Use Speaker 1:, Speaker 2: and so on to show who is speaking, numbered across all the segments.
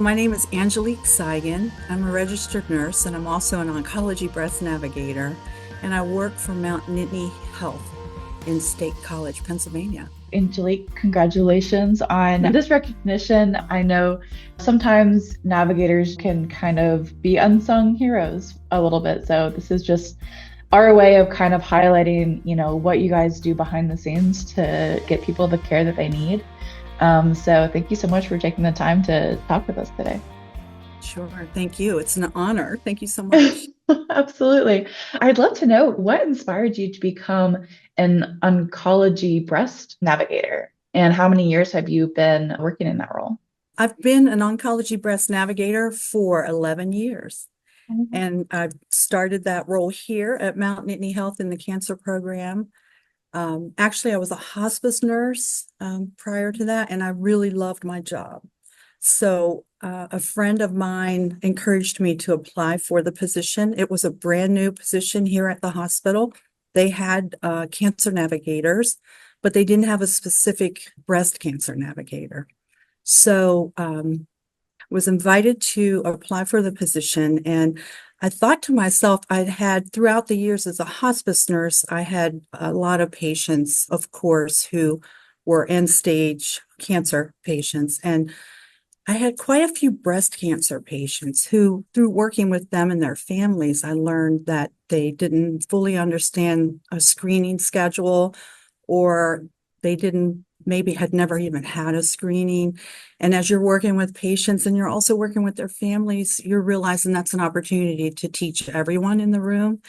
Speaker 1: My name is Angelique Cygan. I'm a registered nurse and I'm also an Oncology Breast Navigator, and I work for Mount Nittany Health in State College, Pennsylvania.
Speaker 2: Angelique, congratulations on this recognition. I know sometimes navigators can kind of be unsung heroes a little bit. So this is just our way of kind of highlighting, what you guys do behind the scenes to get people the care that they need. So thank you so much for taking the time to talk with us today.
Speaker 1: Sure. Thank you. It's an honor. Thank you so much.
Speaker 2: Absolutely. I'd love to know what inspired you to become an oncology breast navigator, and how many years have you been working in that role?
Speaker 1: I've been an Oncology Breast Navigator for 11 years,
Speaker 2: Mhm.
Speaker 1: and I've started that role here at Mount Nittany Health in the cancer program. Actually, I was a hospice nurse prior to that, and I really loved my job. So a friend of mine encouraged me to apply for the position. It was a brand new position here at the hospital. They had cancer navigators, but they didn't have a specific breast cancer navigator. So was invited to apply for the position, and I thought to myself, I'd had throughout the years as a hospice nurse, I had a lot of patients, of course, who were end stage cancer patients. And I had quite a few breast cancer patients who, through working with them and their families, I learned that they didn't fully understand a screening schedule, or they didn't, maybe had never even had a screening. And as you're working with patients and you're also working with their families, you're realizing that's an opportunity to teach everyone in the room.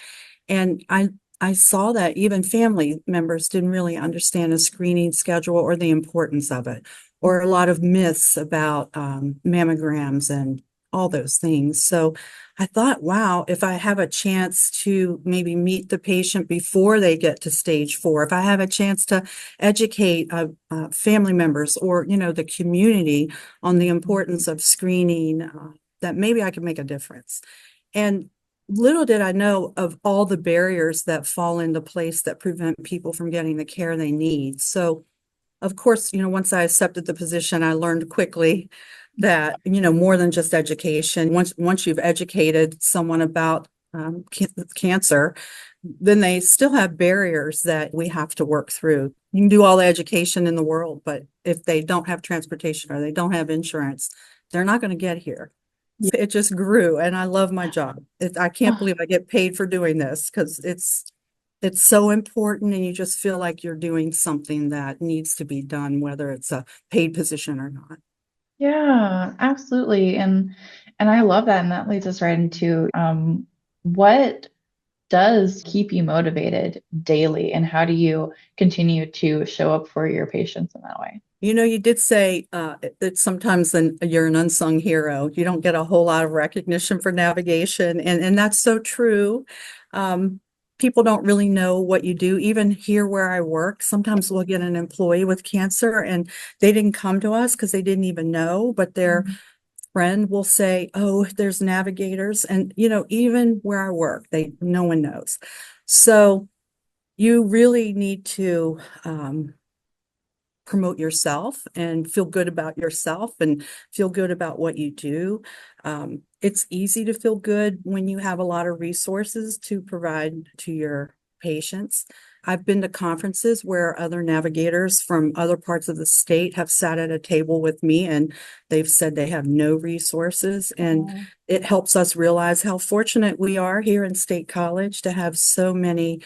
Speaker 1: And I saw that even family members didn't really understand a screening schedule or the importance of it, or a lot of myths about mammograms and all those things. So I thought, wow, if I have a chance to maybe meet the patient before they get to stage 4, if I have a chance to educate family members or, the community on the importance of screening, that maybe I could make a difference. And little did I know of all the barriers that fall into place that prevent people from getting the care they need. So, of course, once I accepted the position, I learned quickly that, more than just education. Once you've educated someone about cancer, then they still have barriers that we have to work through. You can do all the education in the world, but if they don't have transportation or they don't have insurance, they're not going to get here. It just grew, and I love my job. I can't believe I get paid for doing this, because it's so important, and you just feel like you're doing something that needs to be done, whether it's a paid position or not.
Speaker 2: Yeah, absolutely. And I love that. And that leads us right into what does keep you motivated daily, and how do you continue to show up for your patients in that way?
Speaker 1: You did say that sometimes you're an unsung hero. You don't get a whole lot of recognition for navigation, and that's so true. Um, People don't really know what you do. Even here where I work, sometimes we'll get an employee with cancer, and they didn't come to us because they didn't even know, but their
Speaker 2: Mhm.
Speaker 1: friend will say, "Oh, there's navigators," and even where I work, no one knows. So you really need to promote yourself and feel good about yourself and feel good about what you do. It's easy to feel good when you have a lot of resources to provide to your patients. I've been to conferences where other navigators from other parts of the state have sat at a table with me, and they've said they have no resources. And
Speaker 2: Oh,
Speaker 1: it helps us realize how fortunate we are here in State College to have so many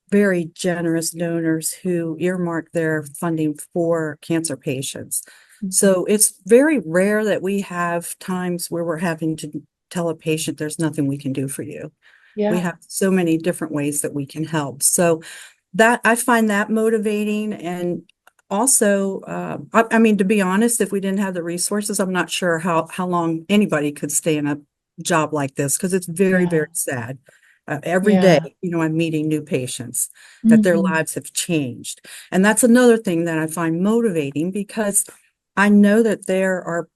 Speaker 1: very generous donors who earmark their funding for cancer patients.
Speaker 2: mhm.
Speaker 1: So it's very rare that we have times where we're having to tell a patient there's nothing we can do for you. We
Speaker 2: Yeah.
Speaker 1: have so many different ways that we can help. So that I find that motivating. And also, I mean, to be honest, if we didn't have the resources, I'm not sure how long anybody could stay in a job like this, because it's very,
Speaker 2: Yeah.
Speaker 1: very sad. Every day,
Speaker 2: Yeah.
Speaker 1: I'm meeting new patients that their
Speaker 2: Hmm.
Speaker 1: lives have changed. And that's another thing that I find motivating, because I know that there are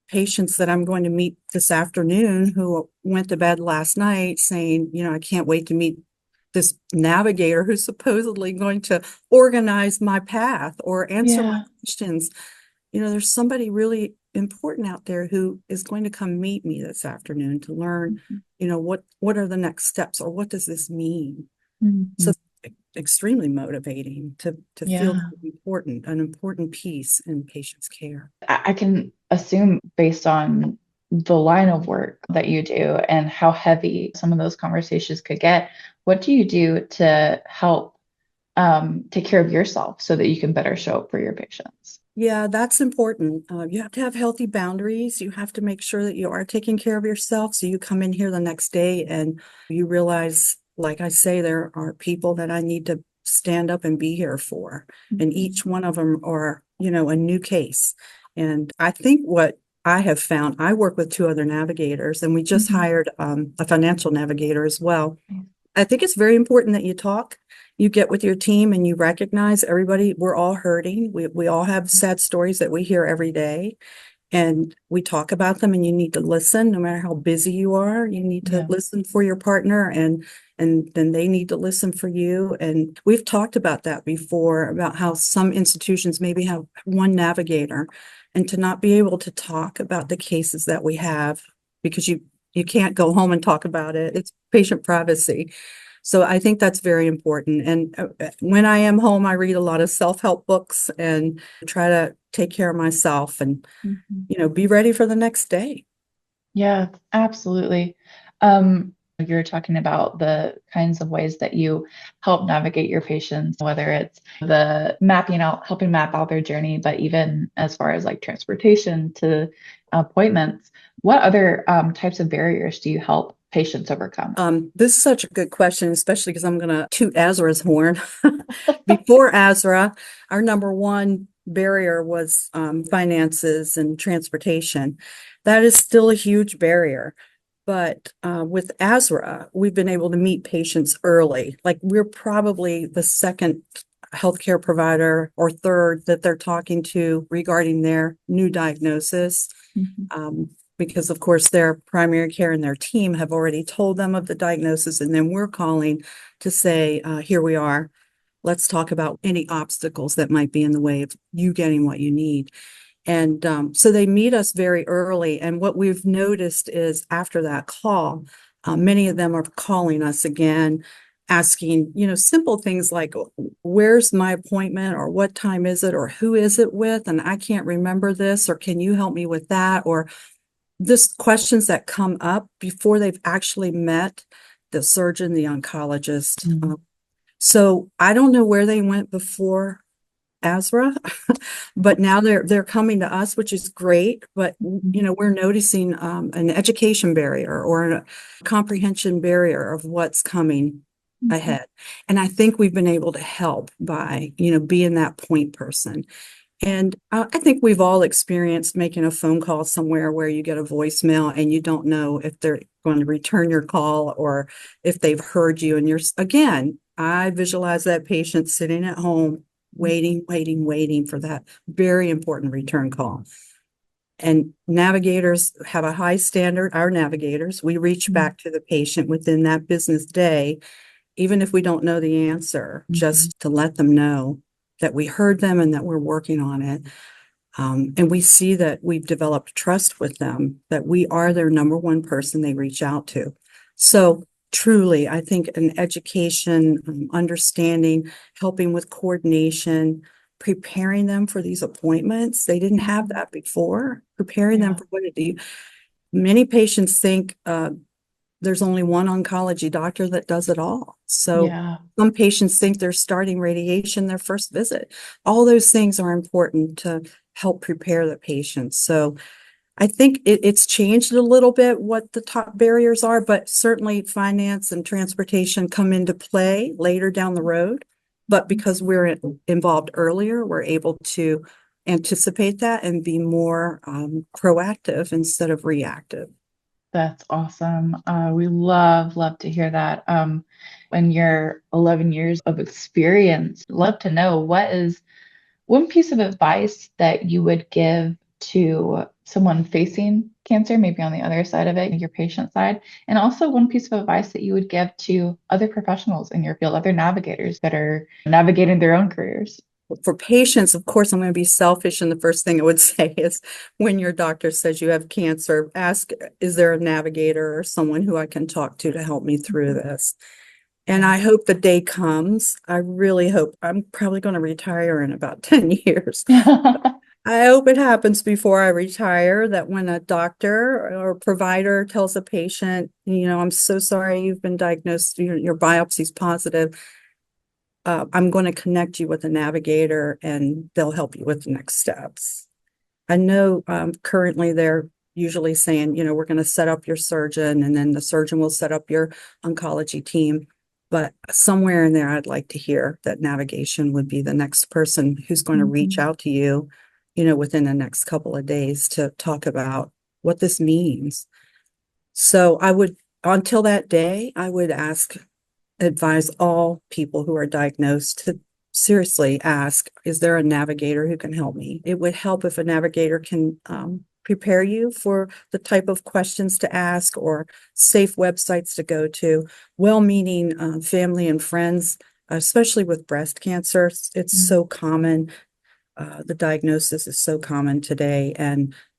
Speaker 1: patients that I'm going to meet this afternoon who went to bed last night saying, I can't wait to meet this navigator who's supposedly going to organize my path or answer my
Speaker 2: Yeah.
Speaker 1: questions. There's somebody really important out there who is going to come meet me this afternoon to learn,
Speaker 2: Mhm.
Speaker 1: what are the next steps or what does this mean? So
Speaker 2: Mhm.
Speaker 1: extremely motivating to feel
Speaker 2: Yeah.
Speaker 1: important, an important piece in patients' care.
Speaker 2: I can assume based on the line of work that you do and how heavy some of those conversations could get, what do you do to help take care of yourself so that you can better show up for your patients?
Speaker 1: Yeah, that's important. You have to have healthy boundaries. You have to make sure that you are taking care of yourself. So you come in here the next day and you realize, like I say, there are people that I need to stand up and be here for. And
Speaker 2: Mhm.
Speaker 1: each one of them are, a new case. And I think what I have found, I work with two other navigators, and we just
Speaker 2: Mhm.
Speaker 1: hired a financial navigator as well. I think it's very important that you talk, you get with your team and you recognize everybody, we're all hurting. We all have sad stories that we hear every day, and we talk about them, and you need to listen no matter how busy you are. You need to
Speaker 2: Yeah.
Speaker 1: listen for your partner, and then they need to listen for you. And we've talked about that before, about how some institutions maybe have one navigator, and to not be able to talk about the cases that we have because you can't go home and talk about it. It's patient privacy. So I think that's very important. And when I am home, I read a lot of self-help books and try to take care of myself and,
Speaker 2: Mhm.
Speaker 1: be ready for the next day.
Speaker 2: Yeah, absolutely. You're talking about the kinds of ways that you help navigate your patients, whether it's the mapping out, helping map out their journey, but even as far as like transportation to appointments, what other types of barriers do you help patients overcome?
Speaker 1: This is such a good question, especially because I'm going to toot Azra's horn. Before Azra, our number one barrier was finances and transportation. That is still a huge barrier. But with Azra, we've been able to meet patients early. Like we're probably the second healthcare provider or third that they're talking to regarding their new diagnosis.
Speaker 2: Mhm.
Speaker 1: Because of course their primary care and their team have already told them of the diagnosis, and then we're calling to say, here we are. Let's talk about any obstacles that might be in the way of you getting what you need. And so they meet us very early. And what we've noticed is after that call, many of them are calling us again, asking, simple things like, where's my appointment, or what time is it, or who is it with? And I can't remember this, or can you help me with that? Or just questions that come up before they've actually met the surgeon, the oncologist.
Speaker 2: Mhm.
Speaker 1: So I don't know where they went before Azra, but now they're coming to us, which is great. But
Speaker 2: Mhm.
Speaker 1: we're noticing an education barrier or a comprehension barrier of what's coming
Speaker 2: Mhm.
Speaker 1: ahead. And I think we've been able to help by being that point person. And I think we've all experienced making a phone call somewhere where you get a voicemail and you don't know if they're going to return your call or if they've heard you. And again, I visualize that patient sitting at home, waiting, waiting, waiting for that very important return call. And navigators have a high standard. Our navigators, we reach
Speaker 2: Mhm.
Speaker 1: back to the patient within that business day, even if we don't know the answer,
Speaker 2: Mhm.
Speaker 1: just to let them know that we heard them and that we're working on it. And we see that we've developed trust with them, that we are their number one person they reach out to. So truly, I think an education, understanding, helping with coordination, preparing them for these appointments. They didn't have
Speaker 2: Mhm.
Speaker 1: that before. Preparing them
Speaker 2: Yeah.
Speaker 1: for what it do. Many patients think there's only one oncology doctor that does it all. So
Speaker 2: Yeah.
Speaker 1: some patients think they're starting radiation their first visit. All those things are important to help prepare the patients. So I think it's changed a little bit what the top barriers are, but certainly finance and transportation come into play later down the road. But because we're involved earlier, we're able to anticipate that and be more proactive instead of reactive.
Speaker 2: That's awesome. We love to hear that. In your 11 years of experience, love to know what is one piece of advice that you would give to someone facing cancer, maybe on the other side of it, your patient side, and also one piece of advice that you would give to other professionals in your field, other navigators that are navigating their own careers.
Speaker 1: For patients, of course, I'm going to be selfish. And the first thing I would say is when your doctor says you have cancer, ask, is there a navigator or someone who I can talk to help me through this? And I hope the day comes. I really hope. I'm probably going to retire in about 10 years. I hope it happens before I retire, that when a doctor or provider tells a patient, I'm so sorry you've been diagnosed, your biopsy's positive. I'm going to connect you with a navigator and they'll help you with the next steps. I know currently they're usually saying, we're going to set up your surgeon and then the surgeon will set up your oncology team. But somewhere in there, I'd like to hear that navigation would be the next person who's going to reach out to you, within the next couple of days to talk about what this means. So until that day, I would advise all people who are diagnosed to seriously ask, is there a navigator who can help me? It would help if a navigator can prepare you for the type of questions to ask or safe websites to go to. Well-meaning family and friends, especially with breast cancer, it's so common. The diagnosis is so common today,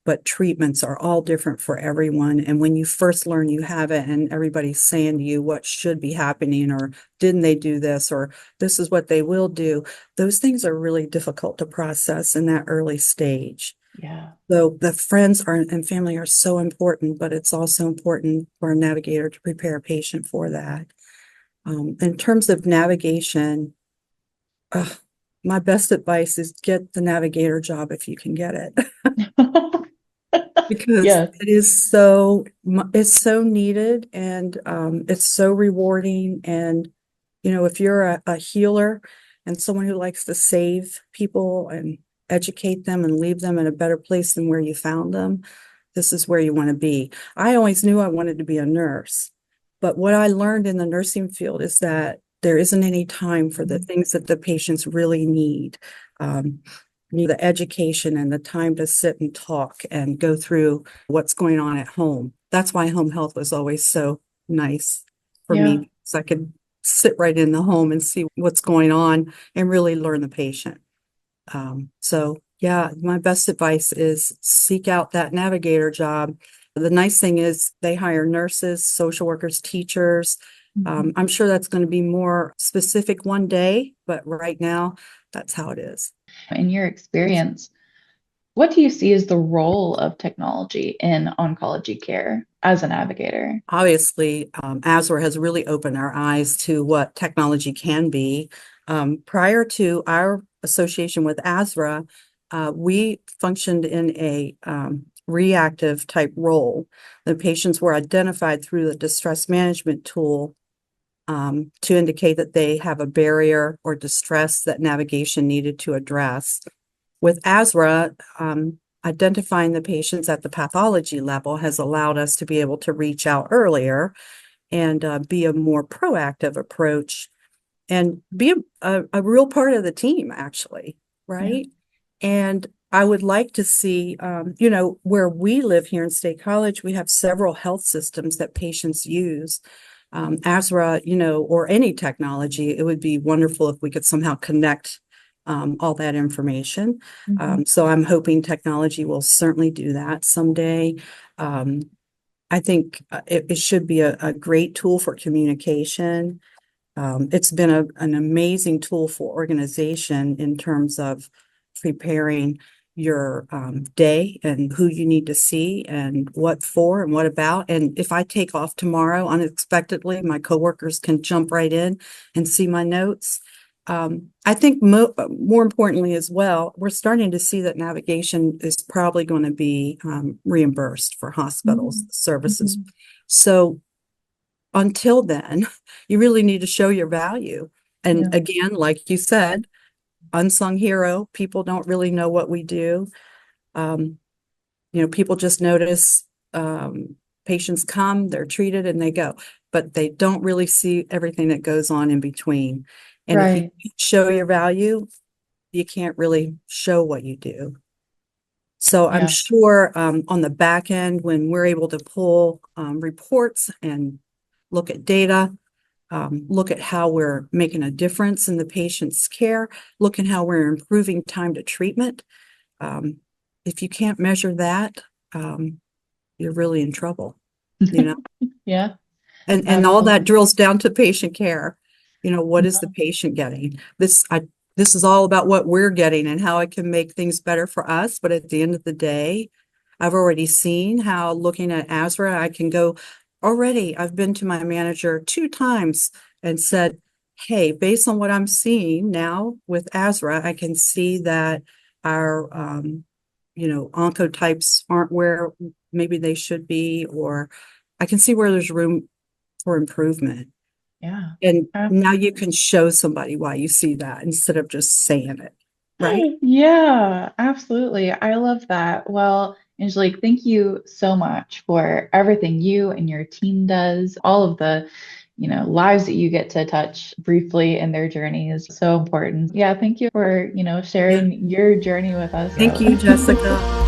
Speaker 1: but treatments are all different for everyone. And when you first learn you have it and everybody's saying to you what should be happening, or didn't they do this, or this is what they will do, those things are really difficult to process in that early stage.
Speaker 2: Yeah.
Speaker 1: So the friends and family are so important, but it's also important for a navigator to prepare a patient for that. In terms of navigation, my best advice is get the navigator job if you can get it. Because
Speaker 2: Yeah.
Speaker 1: it's so needed and it's so rewarding. And if you're a healer and someone who likes to save people and educate them and leave them in a better place than where you found them, this is where you want to be. I always knew I wanted to be a nurse, but what I learned in the nursing field is that there isn't any time for the things that the patients really need. The education and the time to sit and talk and go through what's going on at home. That's why home health was always so nice for
Speaker 2: Yeah.
Speaker 1: me, so I could sit right in the home and see what's going on and really learn the patient. So yeah, my best advice is seek out that navigator job. The nice thing is they hire nurses, social workers, teachers. I'm sure that's going to be more specific one day, but right now, that's how it is.
Speaker 2: In your experience, what do you see as the role of technology in oncology care as a navigator?
Speaker 1: Obviously, Azra has really opened our eyes to what technology can be. Prior to our association with Azra, we functioned in a reactive type role. The patients were identified through the distress management tool to indicate that they have a barrier or distress that navigation needed to address. With Azra, identifying the patients at the pathology level has allowed us to be able to reach out earlier and be a more proactive approach and be a real part of the team, actually, right? And I would like to see, where we live here in State College, we have several health systems that patients use. Azra, or any technology, it would be wonderful if we could somehow connect all that information. So I'm hoping technology will certainly do that someday. I think it should be a great tool for communication. It's been an amazing tool for organization in terms of preparing your day and who you need to see and what for and what about. And if I take off tomorrow unexpectedly, my coworkers can jump right in and see my notes. I think more importantly as well, we're starting to see that navigation is probably going to be reimbursed for hospitals services. So until then, you really need to show your value. And again, like you said, unsung hero, people don't really know what we do. People just notice patients come, they're treated, and they go, but they don't really see everything that goes on in between. And if you show your value, you can't really show what you do. So I'm sure on the back end, when we're able to pull reports and look at data, look at how we're making a difference in the patient's care, look at how we're improving time to treatment. If you can't measure that, you're really in trouble, you know?
Speaker 2: Yeah,
Speaker 1: And all that
Speaker 2: absolutely.
Speaker 1: drills down to patient care. What is the patient getting? This is all about what we're getting and how it can make things better for us. But at the end of the day, I've already seen how looking at Azra, I can go already. I've been to my manager 2 times and said, hey, based on what I'm seeing now with Azra, I can see that our oncotypes aren't where maybe they should be, or I can see where there's room for improvement.
Speaker 2: Yeah,
Speaker 1: And now you
Speaker 2: absolutely.
Speaker 1: can show somebody why you see that instead of just saying it, right?
Speaker 2: Yeah, absolutely. I love that. Well, Angelique, thank you so much for everything you and your team does, all of the, lives that you get to touch briefly in their journey is so important. Yeah, thank you for,
Speaker 1: Yeah.
Speaker 2: sharing your journey with us.
Speaker 1: Thank you, Jessica.